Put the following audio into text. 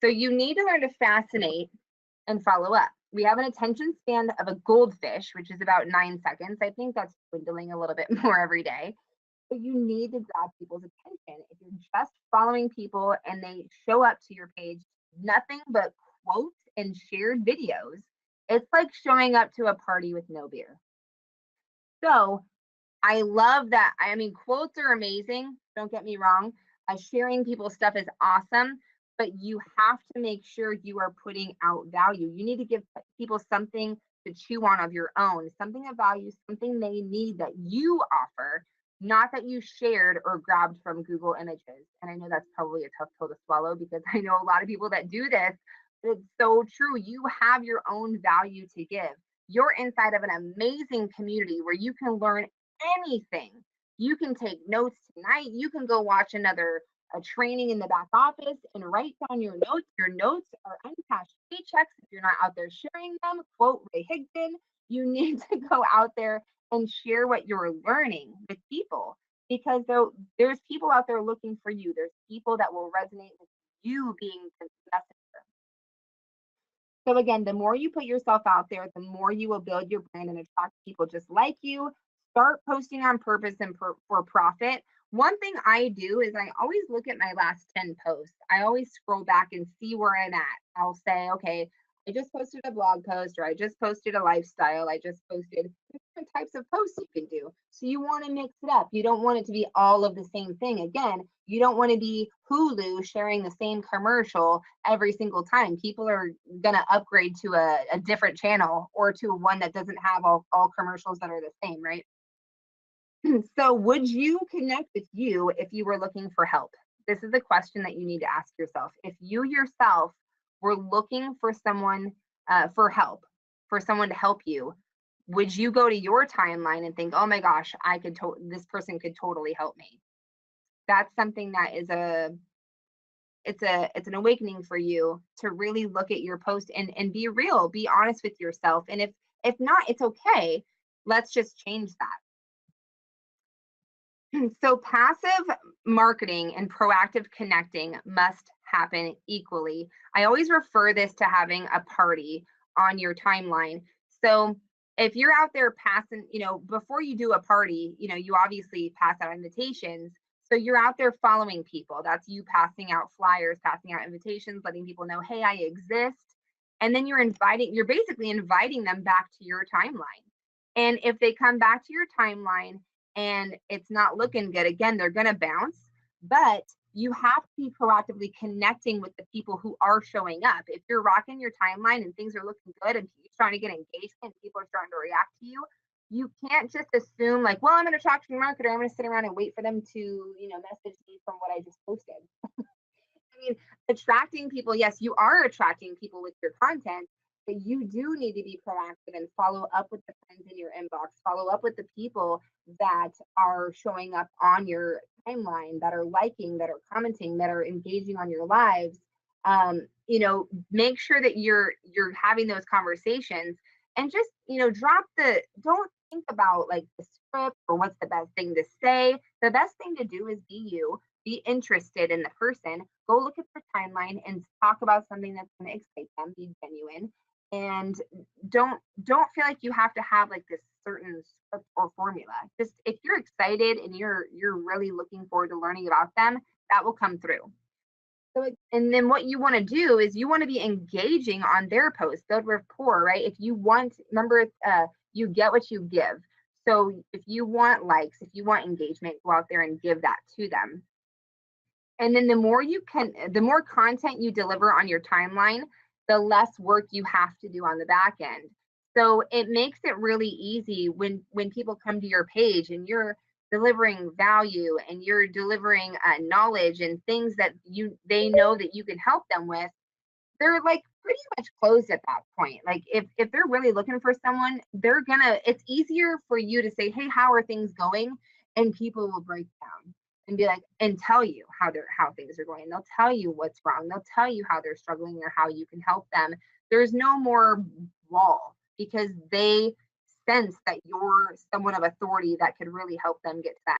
So you need to learn to fascinate and follow up. We have an attention span of a goldfish, which is about 9 seconds. I think that's dwindling a little bit more every day. So you need to grab people's attention. If you're just following people and they show up to your page, nothing but quotes and shared videos, it's like showing up to a party with no beer. So I love that. I mean, quotes are amazing. Don't get me wrong. Sharing people's stuff is awesome, but you have to make sure you are putting out value. You need to give people something to chew on of your own, something of value, something they need that you offer, not that you shared or grabbed from Google Images. And I know that's probably a tough pill to swallow because I know a lot of people that do this. It's so true. You have your own value to give. You're inside of an amazing community where you can learn anything. You can take notes tonight. You can go watch another a training in the back office and write down your notes. Your notes are uncashed paychecks if you're not out there sharing them. Quote Ray Higdon, you need to go out there and share what you're learning with people because there's people out there looking for you. There's people that will resonate with you being the messenger. So again, the more you put yourself out there, the more you will build your brand and attract people just like you. Start posting on purpose and for profit. One thing I do is I always look at my last 10 posts. I always scroll back and see where I'm at. I'll say, okay, I just posted a blog post or I just posted a lifestyle. I just posted different types of posts you can do. So you want to mix it up. You don't want it to be all of the same thing. Again, you don't want to be Hulu sharing the same commercial every single time. People are going to upgrade to a different channel or to one that doesn't have all commercials that are the same, right? So, would you connect with you if you were looking for help? This is a question that you need to ask yourself. If you yourself were looking for someone for help, for someone to help you, would you go to your timeline and think, "Oh my gosh, this person could totally help me"? That's something that is it's an awakening for you to really look at your post and be real, be honest with yourself. And if not, it's okay. Let's just change that. So passive marketing and proactive connecting must happen equally. I always refer this to having a party on your timeline. So if you're out there passing, before you do a party, you obviously pass out invitations. So you're out there following people. That's you passing out flyers, passing out invitations, letting people know, hey, I exist. And then you're basically inviting them back to your timeline. And if they come back to your timeline and it's not looking good, again, they're going to bounce. But you have to be proactively connecting with the people who are showing up. If you're rocking your timeline and things are looking good and you're starting to get engagement, people are starting to react to you, you can't just assume like, well, I'm an attraction marketer. I'm going to sit around and wait for them to, message me from what I just posted. I mean, attracting people, yes, you are attracting people with your content, but you do need to be proactive and follow up with the friends in your inbox, follow up with the people that are showing up on your timeline, that are liking, that are commenting, that are engaging on your lives. Make sure that you're having those conversations and just, don't think about like the script or what's the best thing to say. The best thing to do is be you, be interested in the person, go look at their timeline and talk about something that's going to excite them, be genuine, and don't feel like you have to have like this certain script or formula. Just if you're excited and you're really looking forward to learning about them, that will come through. So, and then what you want to do is you want to be engaging on their posts, build rapport, right? If you want, remember, you get what you give. So if you want likes, if you want engagement, go out there and give that to them. And then the more content you deliver on your timeline, the less work you have to do on the back end. So it makes it really easy when people come to your page and you're delivering value and you're delivering knowledge and things that they know that you can help them with. They're like pretty much closed at that point. Like if they're really looking for someone, it's easier for you to say, hey, how are things going? And people will break down and be like, and tell you how things are going. They'll tell you what's wrong. They'll tell you how they're struggling or how you can help them. There's no more wall because they sense that you're someone of authority that could really help them get to that